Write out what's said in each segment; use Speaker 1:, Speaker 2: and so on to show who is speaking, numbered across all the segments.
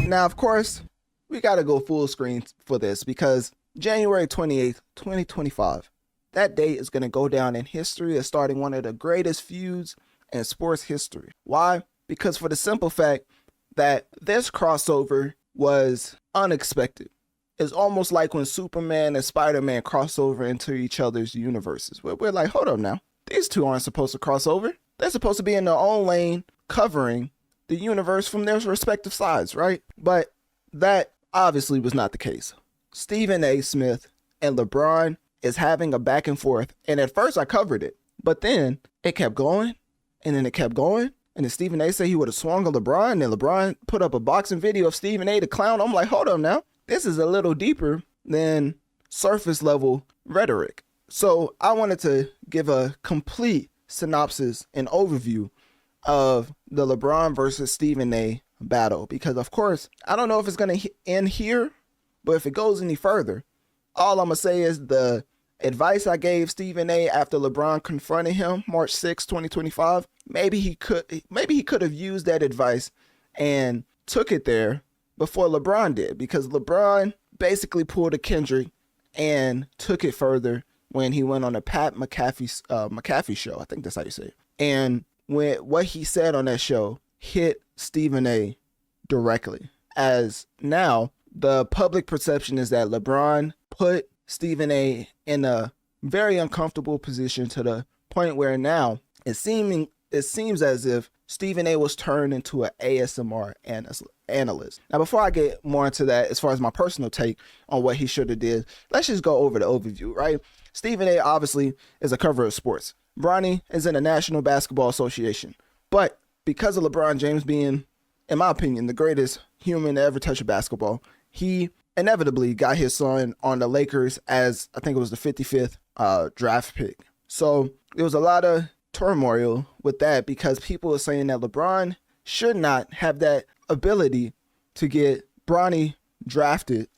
Speaker 1: Now, of course, we got to go full screen for this because January 28th, 2025, that date is going to go down in history as starting one of the greatest feuds in sports history. Why? Because for the simple fact that this crossover was unexpected. It's almost like when Superman and Spider-Man cross over into each other's universes. We're like, hold up now. These two aren't supposed to cross over. They're supposed to be in their own lane covering the universe from their respective sides, right? But that obviously was not the case. Stephen A. Smith and LeBron is having a back and forth. And at first I covered it, but then it kept going and then it kept going. And then Stephen A. said he would have swung on LeBron, and then LeBron put up a boxing video of Stephen A. the clown. I'm like, hold up now. This is a little deeper than surface level rhetoric. So I wanted to give a complete synopsis and overview of the LeBron versus Stephen A. battle. Because of course, I don't know if it's going to end here, but if it goes any further, all I'm going to say is the advice I gave Stephen A. after LeBron confronted him March 6, 2025, maybe he could have used that advice and took it there before LeBron did, because LeBron basically pulled a Kendrick and took it further when he went on a Pat McAfee show. I think that's how you say it. And when what he said on that show hit Stephen A. directly, as now the public perception is that LeBron put Stephen A. in a very uncomfortable position to the point where now it seems as if Stephen A. was turned into an ASMR analyst. Now, before I get more into that, as far as my personal take on what he should have did, let's just go over the overview, right? Stephen A. obviously is a cover of sports. Bronny is in the National Basketball Association. But because of LeBron James being, in my opinion, the greatest human to ever touch a basketball, he inevitably got his son on the Lakers as, I think it was the 55th draft pick. So there was a lot of turmoil with that because people are saying that LeBron should not have that ability to get Bronny drafted,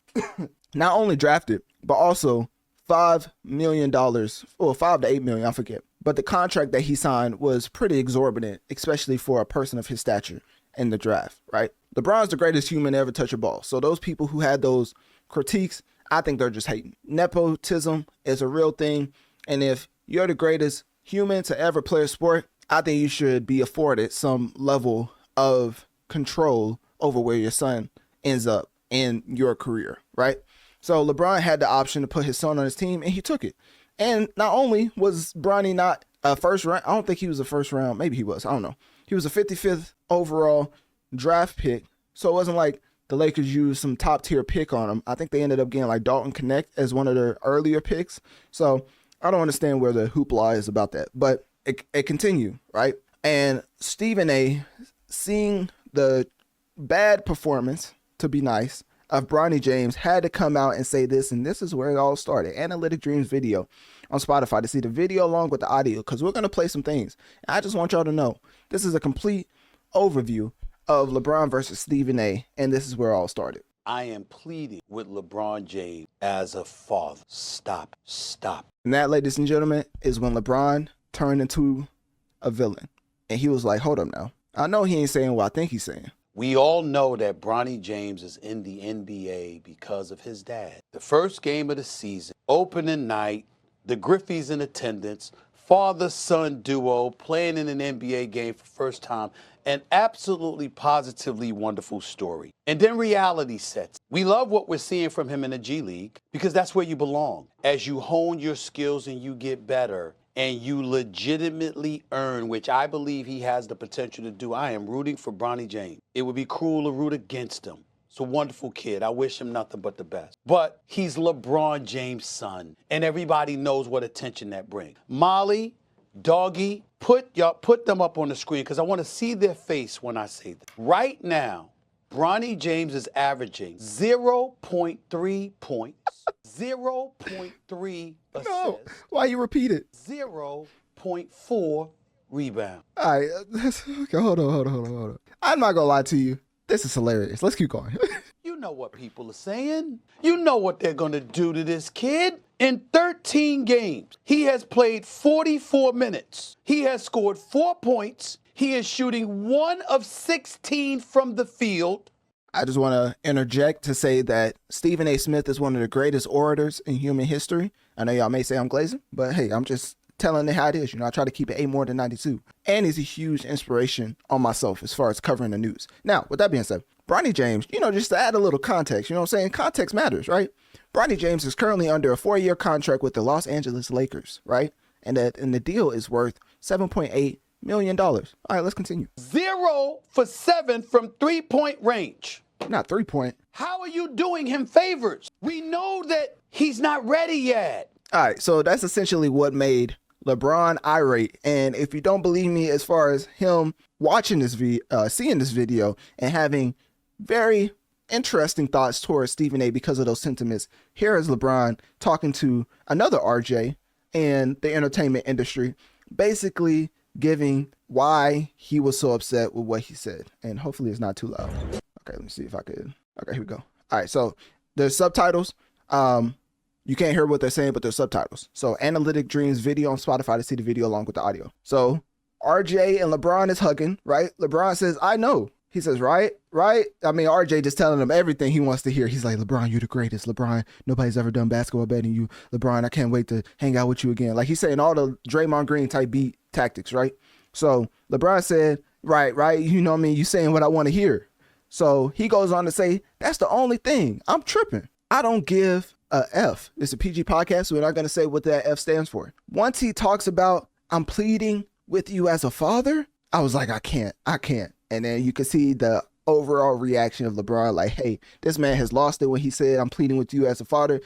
Speaker 1: not only drafted, but also $5 million, or $5 to $8 million, I forget. But the contract that he signed was pretty exorbitant, especially for a person of his stature in the draft, right? LeBron's the greatest human to ever touch a ball. So those people who had those critiques, I think they're just hating. Nepotism is a real thing. And if you're the greatest human to ever play a sport, I think you should be afforded some level of control over where your son ends up in your career, right? So LeBron had the option to put his son on his team, and he took it. And not only was Bronny not a first round, I don't think he was a first round, maybe he was, I don't know. He was a 55th overall draft pick. So it wasn't like the Lakers used some top tier pick on him. I think they ended up getting like Dalton Connect as one of their earlier picks. So I don't understand where the hoopla is about that, but it continued, right? And Stephen A., seeing the bad performance, to be nice, of Bronny James, had to come out and say this, and this is where it all started. Analytic Dreamz video on Spotify to see the video along with the audio, because we're going to play some things. I just want y'all to know, this is a complete overview of LeBron versus Stephen A., and this is where it all started.
Speaker 2: I am pleading with LeBron James as a father. Stop.
Speaker 1: And that, ladies and gentlemen, is when LeBron turned into a villain. And he was like, hold up now. I know he ain't saying what I think he's saying.
Speaker 2: We all know that Bronny James is in the NBA because of his dad. The first game of the season, opening night, the Griffey's in attendance, father-son duo playing in an NBA game for the first time, an absolutely positively wonderful story. And then reality sets. We love what we're seeing from him in the G League because that's where you belong. As you hone your skills and you get better and you legitimately earn, which I believe he has the potential to do. I am rooting for Bronny James. It would be cruel to root against him. It's a wonderful kid. I wish him nothing but the best. But he's LeBron James' son, and everybody knows what attention that brings. Molly, Doggy, put them up on the screen because I want to see their face when I say this. Right now, Bronny James is averaging 0.3 points, 0.3 assists.
Speaker 1: No, why you repeat it?
Speaker 2: 0.4 rebound.
Speaker 1: All right, okay, hold on. I'm not gonna lie to you. This is hilarious. Let's keep going.
Speaker 2: You know what people are saying. You know what they're gonna do to this kid. In 13 games, he has played 44 minutes. He has scored 4 points. He is shooting 1 of 16 from the field.
Speaker 1: I just want to interject to say that Stephen A. Smith is one of the greatest orators in human history. I know y'all may say I'm glazing, but hey, I'm just telling it how it is. I try to keep it A more than 92. And he's a huge inspiration on myself as far as covering the news. Now, with that being said, Bronny James, just to add a little context, what I'm saying? Context matters, right? Bronny James is currently under a 4-year contract with the Los Angeles Lakers, right? And the deal is worth $7.8 million. All right, let's continue.
Speaker 2: 0 for 7 from 3-point range.
Speaker 1: Not 3-point.
Speaker 2: How are you doing him favors? We know that he's not ready yet.
Speaker 1: All right, so that's essentially what made LeBron irate. And if you don't believe me, as far as him watching this seeing this video and having very interesting thoughts towards Stephen A because of those sentiments, here is LeBron talking to another RJ in the entertainment industry, basically giving why he was so upset with what he said. And hopefully it's not too loud. Okay, let me see if I could. Okay, here we go. All right, so there's subtitles. You can't hear what they're saying, but there's subtitles. So Analytic Dreamz video on Spotify to see the video along with the audio. So RJ and LeBron is hugging, right? LeBron says, I know. He says, right? I mean, RJ just telling him everything he wants to hear. He's like, LeBron, you're the greatest. LeBron, nobody's ever done basketball better than you. LeBron, I can't wait to hang out with you again. Like, he's saying all the Draymond Green type beat tactics, right? So LeBron said, right. You know what I mean? You saying what I want to hear. So he goes on to say, that's the only thing. I'm tripping. I don't give a F. It's a PG podcast, so we're not going to say what that F stands for. Once he talks about, I'm pleading with you as a father, I was like, I can't. And then you can see the overall reaction of LeBron, like, hey, this man has lost it when he said, I'm pleading with you as a father,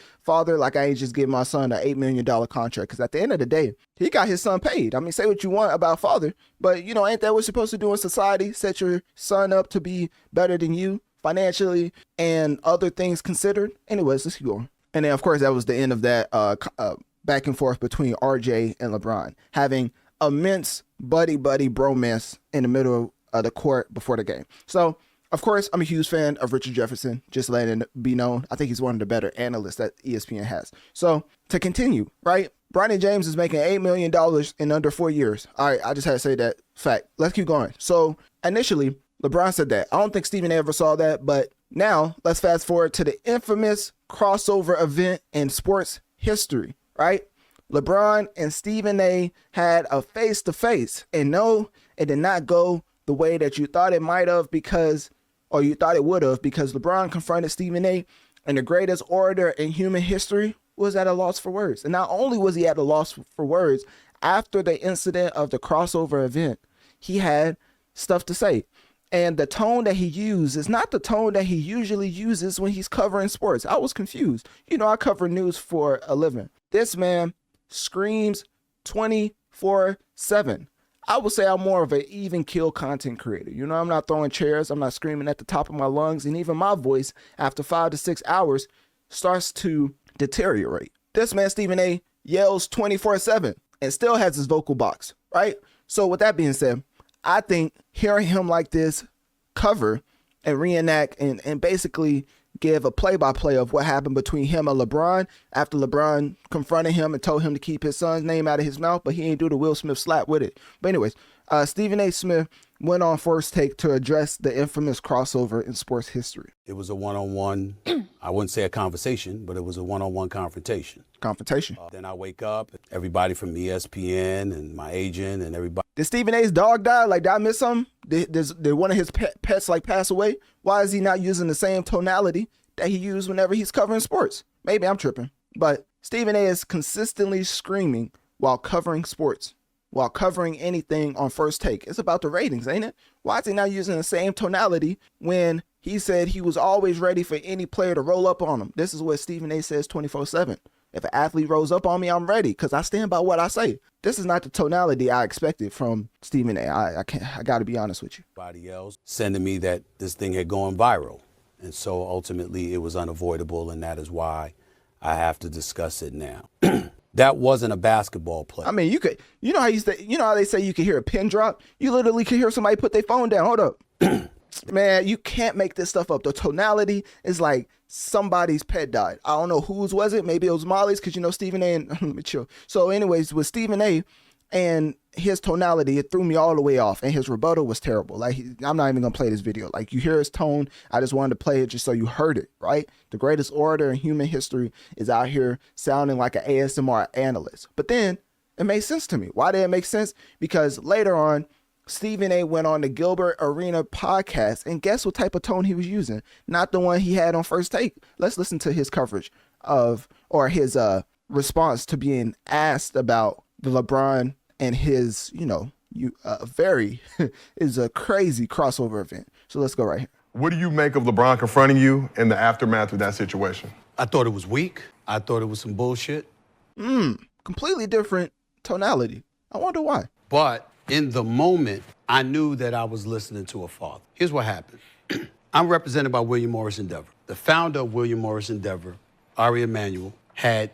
Speaker 1: like I ain't just give my son an $8 million contract. Because at the end of the day, he got his son paid. I mean, say what you want about father, but ain't that what you're supposed to do in society? Set your son up to be better than you financially and other things considered. Anyways, let's keep going. And then, of course, that was the end of that back and forth between RJ and LeBron, having immense buddy bromance in the middle of the court before the game. So, of course, I'm a huge fan of Richard Jefferson, just letting it be known. I think he's one of the better analysts that ESPN has. So, to continue, right? Bronny James is making $8 million in under 4 years. All right, I just had to say that fact. Let's keep going. So, initially, LeBron said that. I don't think Stephen A. ever saw that, but now let's fast forward to the infamous crossover event in sports history, right? LeBron and Stephen A. had a face-to-face, and no, it did not go the way that you thought it might have or you thought it would have, because LeBron confronted Stephen A., and the greatest orator in human history was at a loss for words. And not only was he at a loss for words, after the incident of the crossover event, he had stuff to say. And the tone that he used is not the tone that he usually uses when he's covering sports. I was confused. I cover news for a living. This man screams 24/7. I would say I'm more of an even kill content creator. I'm not throwing chairs. I'm not screaming at the top of my lungs. And even my voice, after 5 to 6 hours, starts to deteriorate. This man, Stephen A., yells 24/7 and still has his vocal box, right? So with that being said, I think hearing him like this cover and reenact and basically give a play-by-play of what happened between him and LeBron after LeBron confronted him and told him to keep his son's name out of his mouth, but he ain't do the Will Smith slap with it. But anyways, Stephen A. Smith went on First Take to address the infamous crossover in sports history.
Speaker 2: It was a one-on-one, I wouldn't say a conversation, but it was a one-on-one confrontation. Then I wake up, everybody from ESPN and my agent and everybody.
Speaker 1: Did Stephen A.'s dog die? Like, did I miss something? Did one of his pets pass away? Why is he not using the same tonality that he used whenever he's covering sports? Maybe I'm tripping. But Stephen A. is consistently screaming while covering sports, while covering anything on First Take. It's about the ratings, ain't it? Why is he not using the same tonality when he said he was always ready for any player to roll up on him? This is what Stephen A. says 24/7. If an athlete rolls up on me, I'm ready because I stand by what I say. This is not the tonality I expected from Stephen A. I got to be honest with you.
Speaker 2: Everybody else sending me that this thing had gone viral. And so ultimately it was unavoidable, and that is why I have to discuss it now. That wasn't a basketball play.
Speaker 1: I mean, how they say you can hear a pin drop? You literally can hear somebody put their phone down. Hold up. Man, you can't make this stuff up. The tonality is like somebody's pet died. I don't know whose was it. Maybe it was Molly's, because Stephen A. and let me chill. So anyways, with Stephen A., And his tonality, it threw me all the way off. And his rebuttal was terrible. Like, I'm not even going to play this video. Like, you hear his tone. I just wanted to play it just so you heard it, right? The greatest orator in human history is out here sounding like an ASMR analyst. But then it made sense to me. Why did it make sense? Because later on, Stephen A went on the Gilbert Arena podcast, and guess what type of tone he was using? Not the one he had on First Take. Let's listen to his coverage of, or his response to being asked about the LeBron and his, is a crazy crossover event. So let's go right here.
Speaker 3: What do you make of LeBron confronting you in the aftermath of that situation?
Speaker 2: I thought it was weak. I thought it was some bullshit.
Speaker 1: Completely different tonality. I wonder why.
Speaker 2: But in the moment, I knew that I was listening to a father. Here's what happened. I'm represented by William Morris Endeavor. The founder of William Morris Endeavor, Ari Emanuel, had...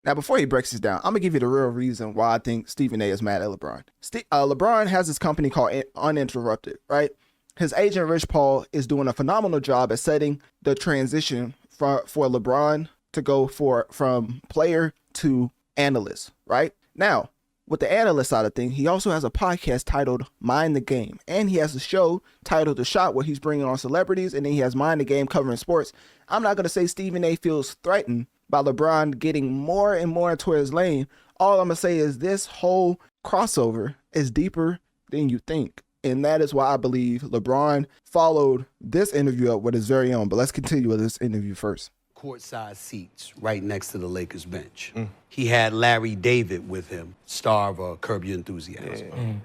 Speaker 1: Now, before he breaks this down, I'm going to give you the real reason why I think Stephen A is mad at LeBron. LeBron has this company called Uninterrupted, right? His agent, Rich Paul, is doing a phenomenal job at setting the transition for LeBron to go from player to analyst, right? Now, with the analyst side of things, he also has a podcast titled Mind the Game. And he has a show titled The Shot where he's bringing on celebrities. And then he has Mind the Game covering sports. I'm not going to say Stephen A feels threatened by LeBron getting more and more into his lane. All I'm going to say is this whole crossover is deeper than you think. And that is why I believe LeBron followed this interview up with his very own. But let's continue with this interview first.
Speaker 2: Courtside seats right next to the Lakers bench. He had Larry David with him, star of Curb Your Enthusiasm.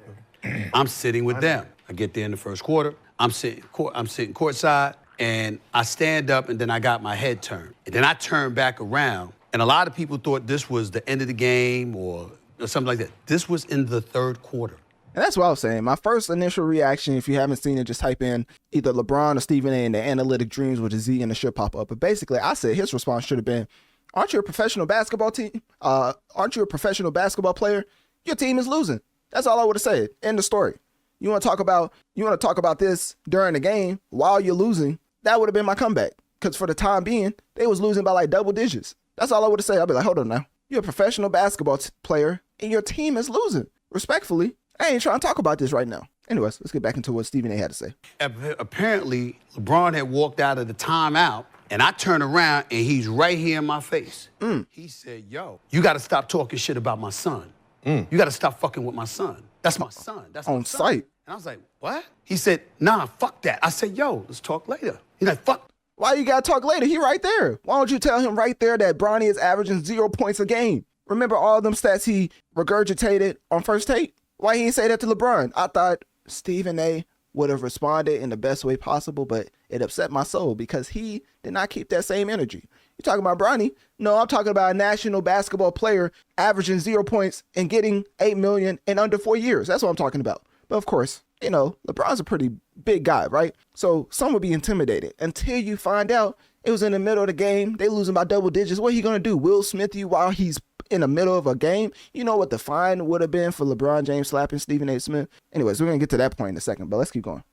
Speaker 2: I'm sitting with them. I get there in the first quarter. I'm sitting courtside, and I stand up, and then I got my head turned. And then I turn back around, and a lot of people thought this was the end of the game or something like that. This was in the third quarter.
Speaker 1: And that's what I was saying. My first initial reaction, if you haven't seen it, just type in either LeBron or Stephen A in the Analytic Dreamz with a Z and it should pop up. But basically, I said his response should have been, aren't you a professional basketball team? Aren't you a professional basketball player? Your team is losing. That's all I would have said. End of story. You want to talk about this during the game while you're losing? That would have been my comeback. Because for the time being, they was losing by like double digits. That's all I would have said. I'd be like, hold on now. You're a professional basketball player and your team is losing. Respectfully, I ain't trying to talk about this right now. Anyways, let's get back into what Stephen A had to say.
Speaker 2: Apparently, LeBron had walked out of the timeout, and I turn around, and he's right here in my face. He said, yo, you got to stop talking shit about my son. You got to stop fucking with my son. That's my son. That's my
Speaker 1: on
Speaker 2: son.
Speaker 1: site.
Speaker 2: And I was like, what? He said, nah, fuck that. I said, yo, let's talk later. He's like, fuck.
Speaker 1: Why you got to talk later? He right there. Why don't you tell him right there that Bronny is averaging 0 points a game? Remember all them stats he regurgitated on First Take? Why he didn't say that to LeBron? I thought Stephen A would have responded in the best way possible, but it upset my soul because he did not keep that same energy. You talking about Bronny? No, I'm talking about a national basketball player averaging 0 points and getting $8 million in under 4 years. That's what I'm talking about. But of course, LeBron's a pretty big guy, right? So some would be intimidated until you find out it was in the middle of the game. They losing by double digits. What are you going to do? Will Smith you while he's in the middle of a game? You know what the fine would have been for LeBron James slapping Stephen A. Smith? Anyways, we're going to get to that point in a second, but let's keep going.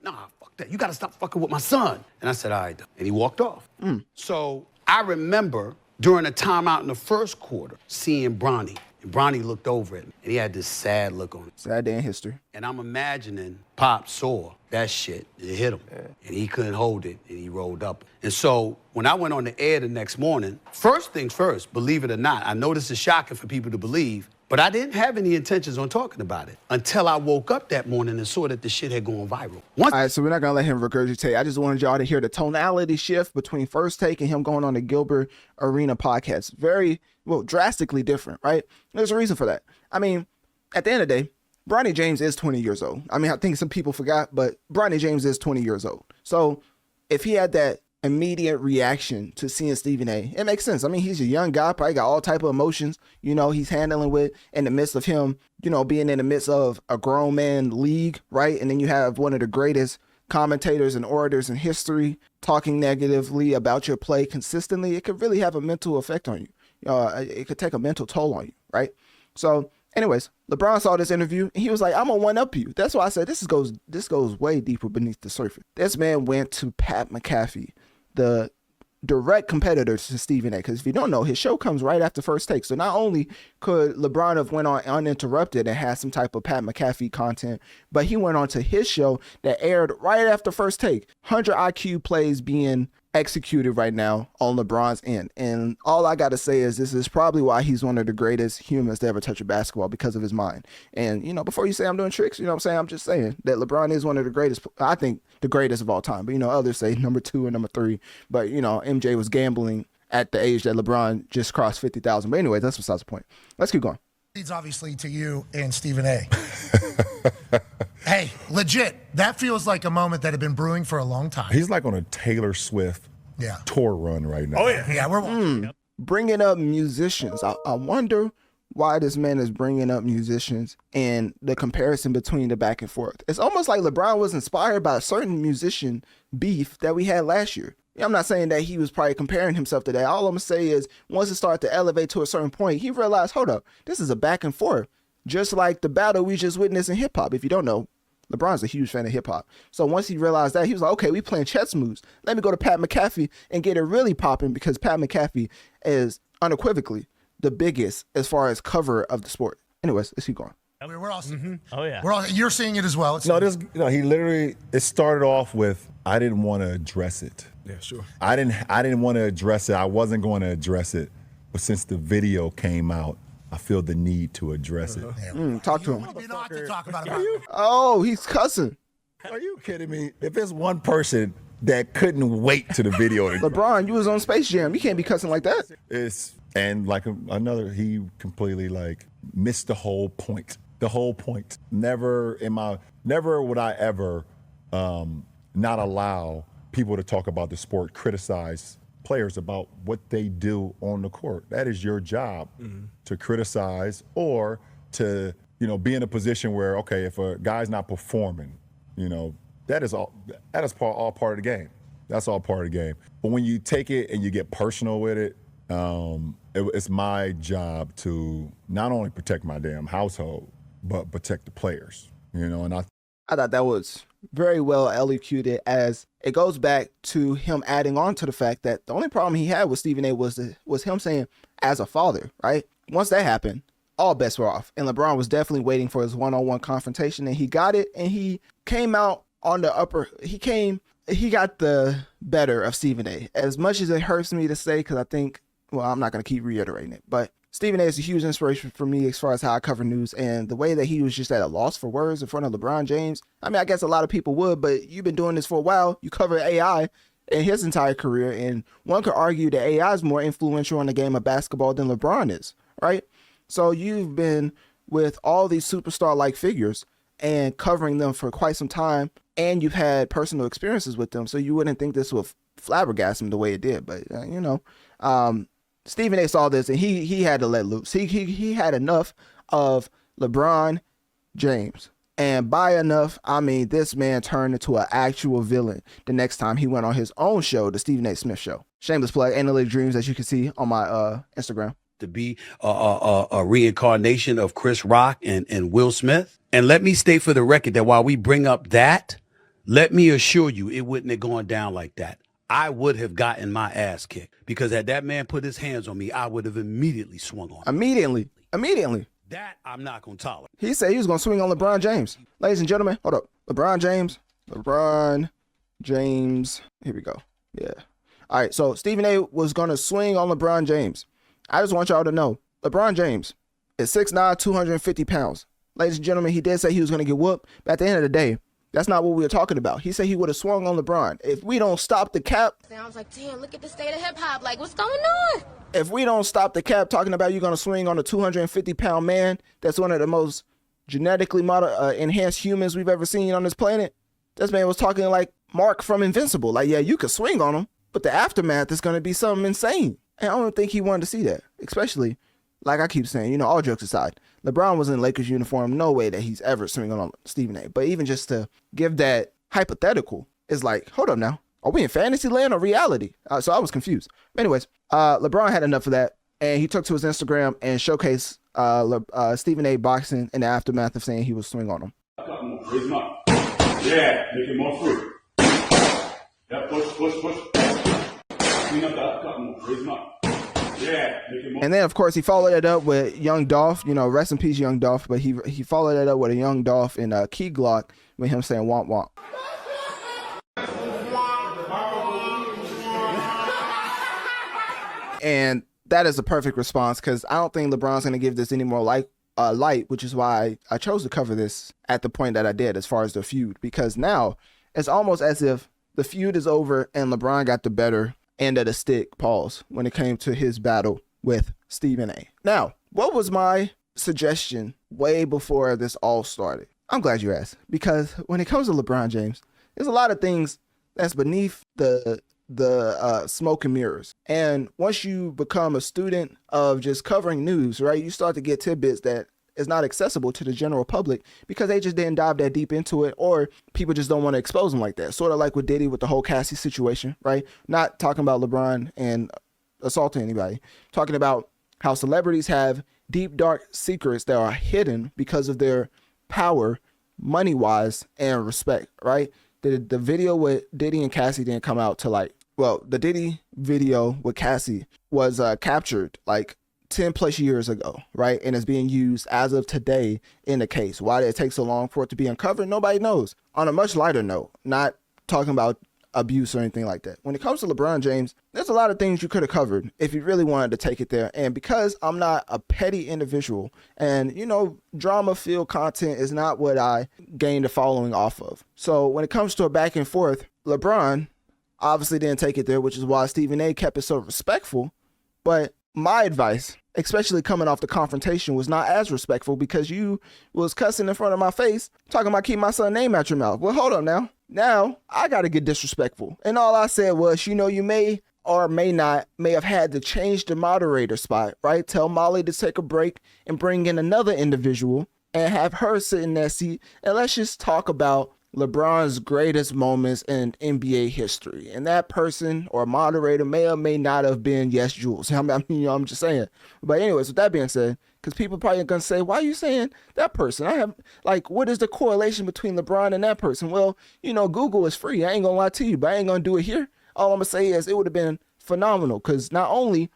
Speaker 2: Nah, fuck that. You got to stop fucking with my son. And I said, all right. And he walked off. So I remember during a timeout in the first quarter seeing Bronny. And Bronny looked over at me, and he had this sad look on him.
Speaker 1: Sad day in history.
Speaker 2: And I'm imagining Pop saw that shit. It hit him. And he couldn't hold it, and he rolled up. And so when I went on the air the next morning, first things first, believe it or not, I know this is shocking for people to believe, but I didn't have any intentions on talking about it until I woke up that morning and saw that the shit had gone viral. All
Speaker 1: right, so we're not going to let him regurgitate. I just wanted y'all to hear the tonality shift between First Take and him going on the Gilbert Arena podcast. Drastically different, right? There's a reason for that. I mean, at the end of the day, Bronny James is 20 years old. I mean, I think some people forgot, but Bronny James is 20 years old. So if he had that immediate reaction to seeing Stephen A, it makes sense. I mean, he's a young guy, probably got all type of emotions, he's handling with in the midst of him, being in the midst of a grown man league, right? And then you have one of the greatest commentators and orators in history talking negatively about your play consistently. It could really have a mental effect on you. It could take a mental toll on you, right? So anyways, LeBron saw this interview and he was like, I'm gonna one up you. That's why I said this goes way deeper beneath the surface. This man went to Pat McAfee, the direct competitor to Stephen A. Because if you don't know, his show comes right after First Take. So not only could LeBron have went on uninterrupted and had some type of Pat McAfee content, but he went on to his show that aired right after First Take. 100 IQ plays being executed right now on LeBron's end. And all I got to say is this is probably why he's one of the greatest humans to ever touch a basketball, because of his mind. And, you know, before you say I'm doing tricks, you know what I'm saying? I'm just saying that LeBron is one of the greatest, I think the greatest of all time. But, you know, others say number 2 and number 3. But, you know, MJ was gambling at the age that LeBron just crossed 50,000. But anyway, that's besides the point. Let's keep going.
Speaker 4: Leads obviously to you and Stephen A. Hey, legit, that feels like a moment that had been brewing for a long time.
Speaker 5: He's like on a Taylor Swift tour run right now.
Speaker 4: Oh, yeah. Yeah, we're watching.
Speaker 1: Bringing up musicians. I wonder why this man is bringing up musicians and the comparison between the back and forth. It's almost like LeBron was inspired by a certain musician beef that we had last year. I'm not saying that he was probably comparing himself to that. All I'm going to say is once it started to elevate to a certain point, he realized, hold up, this is a back and forth. Just like the battle we just witnessed in hip hop. If you don't know, LeBron's a huge fan of hip hop. So once he realized that, he was like, okay, we playing chess moves. Let me go to Pat McAfee and get it really popping, because Pat McAfee is unequivocally the biggest as far as cover of the sport. Anyways, let's keep going.
Speaker 4: We're all seeing it.
Speaker 6: Oh, yeah.
Speaker 4: You're seeing it as well.
Speaker 5: He literally, it started off with, I didn't want to address it.
Speaker 7: Yeah, sure.
Speaker 5: I didn't want to address it. I wasn't going to address it. But since the video came out, I feel the need to address it.
Speaker 1: Talk to him.
Speaker 4: You don't have to talk about it.
Speaker 1: Oh, he's cussing.
Speaker 5: Are you kidding me? If there's one person that couldn't wait to the video.
Speaker 1: LeBron, you was on Space Jam. You can't be cussing like that.
Speaker 5: And like he completely like missed the whole point. The whole point. Never would I ever not allow people to talk about the sport, criticize players about what they do on the court. That is your job, to criticize or to, be in a position where, okay, if a guy's not performing, that is all part of the game. That's all part of the game. But when you take it and you get personal with it, it's my job to not only protect my damn household, but protect the players, and I
Speaker 1: thought that was very well elocuted, as it goes back to him adding on to the fact that the only problem he had with Stephen A was him saying, as a father, right? Once that happened, all bets were off. And LeBron was definitely waiting for his one-on-one confrontation, and he got it, and he came out on the he got the better of Stephen A. As much as it hurts me to say, because I think, well, I'm not going to keep reiterating it, but Stephen A. is a huge inspiration for me as far as how I cover news, and the way that he was just at a loss for words in front of LeBron James. I mean, I guess a lot of people would, but you've been doing this for a while. You cover AI in his entire career, and one could argue that AI is more influential in the game of basketball than LeBron is, right? So you've been with all these superstar-like figures and covering them for quite some time, and you've had personal experiences with them, so you wouldn't think this would flabbergast him the way it did, but Stephen A. saw this and he had to let loose. He had enough of LeBron James. And by enough, I mean this man turned into an actual villain the next time he went on his own show, the Stephen A. Smith Show. Shameless plug, Analytic Dreamz, as you can see on my Instagram.
Speaker 2: To be a reincarnation of Chris Rock and Will Smith. And let me state for the record that while we bring up that, let me assure you it wouldn't have gone down like that. I would have gotten my ass kicked, because had that man put his hands on me, I would have immediately swung on him.
Speaker 1: Immediately.
Speaker 2: That I'm not going to tolerate.
Speaker 1: He said he was going to swing on LeBron James. Ladies and gentlemen, hold up. LeBron James. Here we go. Yeah. All right. So Stephen A. was going to swing on LeBron James. I just want y'all to know, LeBron James is 6'9", 250 pounds. Ladies and gentlemen, he did say he was going to get whooped, but at the end of the day, that's not what we were talking about. He said he would have swung on LeBron. If we don't stop the cap.
Speaker 8: I was like, damn, look at the state of hip hop. Like, what's going on?
Speaker 1: If we don't stop the cap talking about you're going to swing on a 250-pound man, that's one of the most genetically enhanced humans we've ever seen on this planet. This man was talking like Mark from Invincible. Like, yeah, you could swing on him, but the aftermath is going to be something insane. And I don't think he wanted to see that, especially, like I keep saying, all jokes aside, LeBron was in Lakers uniform. No way that he's ever swinging on Stephen A. But even just to give that hypothetical is like, hold up now. Are we in fantasy land or reality? So I was confused. But anyways, LeBron had enough of that. And he took to his Instagram and showcased Stephen A. boxing in the aftermath of saying he was swinging on him.
Speaker 9: Raise him up. Yeah, make him more free. Yeah, push.
Speaker 1: And then, of course, he followed it up with Young Dolph. You know, rest in peace, Young Dolph. But he followed it up with a Young Dolph and Key Glock with him saying "womp womp." And that is a perfect response because I don't think LeBron's going to give this any more light, which is why I chose to cover this at the point that I did as far as the feud. Because now it's almost as if the feud is over and LeBron got the better end of the stick, pause, when it came to his battle with Stephen A. Now, what was my suggestion way before this all started? I'm glad you asked, because when it comes to LeBron James, there's a lot of things that's beneath the smoke and mirrors. And once you become a student of just covering news, right, you start to get tidbits that is not accessible to the general public because they just didn't dive that deep into it, or people just don't want to expose them like that. Sort of like with Diddy with the whole Cassie situation, right? Not talking about LeBron and assaulting anybody, talking about how celebrities have deep, dark secrets that are hidden because of their power, money-wise, and respect, right? The video with Diddy and Cassie didn't come out till the Diddy video with Cassie was captured like 10 plus years ago, right? And it's being used as of today in the case. Why did it take so long for it to be uncovered? Nobody knows. On a much lighter note, not talking about abuse or anything like that. When it comes to LeBron James, there's a lot of things you could have covered if you really wanted to take it there. And because I'm not a petty individual and, you know, drama-filled content is not what I gained a following off of. So when it comes to a back and forth, LeBron obviously didn't take it there, which is why Stephen A kept it so respectful. But my advice, especially coming off the confrontation, was not as respectful because you was cussing in front of my face, talking about keep my son's name out your mouth. Well, hold up now. Now I got to get disrespectful. And all I said was, you know, you may or may have had to change the moderator spot, right? Tell Molly to take a break and bring in another individual and have her sit in that seat. And let's just talk about LeBron's greatest moments in NBA history. And that person or moderator may or may not have been Yes Jules. I'm just saying. But anyways, with that being said, because people probably going to say, why are you saying that person? What is the correlation between LeBron and that person? Well, you know, Google is free. I ain't going to lie to you, but I ain't going to do it here. All I'm going to say is it would have been phenomenal because not only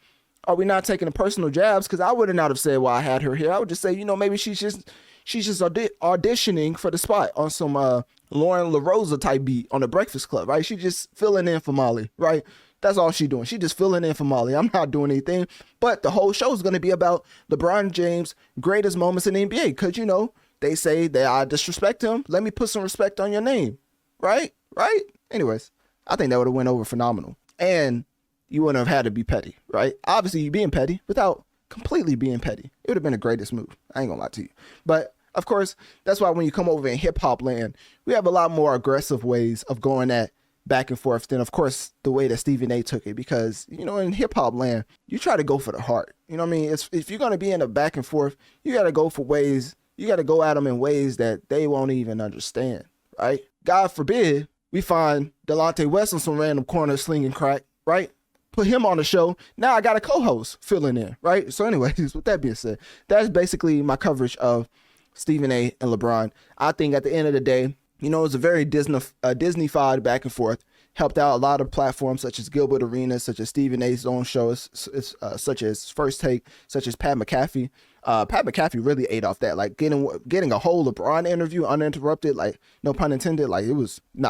Speaker 1: are we not taking the personal jabs, because I would not have said why I had her here. I would just say, you know, maybe she's just auditioning for the spot on some Lauren LaRosa type beat on the Breakfast Club, right? She just filling in for Molly, right? That's all she doing. She just filling in for Molly. I'm not doing anything. But the whole show is going to be about LeBron James' greatest moments in the NBA because, you know, they say that I disrespect him. Let me put some respect on your name, right? Right? Anyways, I think that would have went over phenomenal. And you wouldn't have had to be petty, right? Obviously, you being petty without completely being petty. It would have been the greatest move. I ain't gonna lie to you. But of course, that's why when you come over in hip hop land, we have a lot more aggressive ways of going at back and forth than, of course, the way that Stephen A took it. Because, you know, in hip hop land, you try to go for the heart. You know what I mean? If you're going to be in a back and forth, you got to go for ways, you got to go at them in ways that they won't even understand, right? God forbid we find Delonte West on some random corner slinging crack, right? Put him on the show. Now I got a co-host filling in, right? So anyways, with that being said, that's basically my coverage of Stephen A and LeBron. I think at the end of the day, you know, it was a very Disney-fied back and forth. Helped out a lot of platforms such as Gilbert Arenas, such as Stephen A's own shows, such as First Take, such as Pat McAfee. Pat McAfee really ate off that, like getting a whole LeBron interview uninterrupted, like no pun intended. Like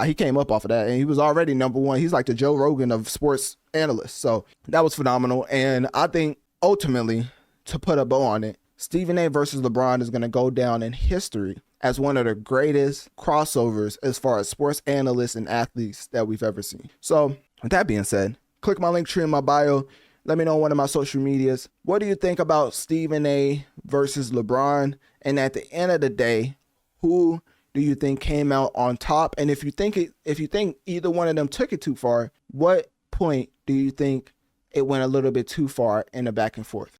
Speaker 1: he came up off of that, and he was already number one. He's like the Joe Rogan of sports analysts. So that was phenomenal. And I think ultimately, to put a bow on it, Stephen A versus LeBron is going to go down in history as one of the greatest crossovers as far as sports analysts and athletes that we've ever seen. So with that being said, click my link tree in my bio. Let me know on one of my social medias. What do you think about Stephen A versus LeBron? And at the end of the day, who do you think came out on top? And if you think either one of them took it too far, what point do you think it went a little bit too far in the back and forth?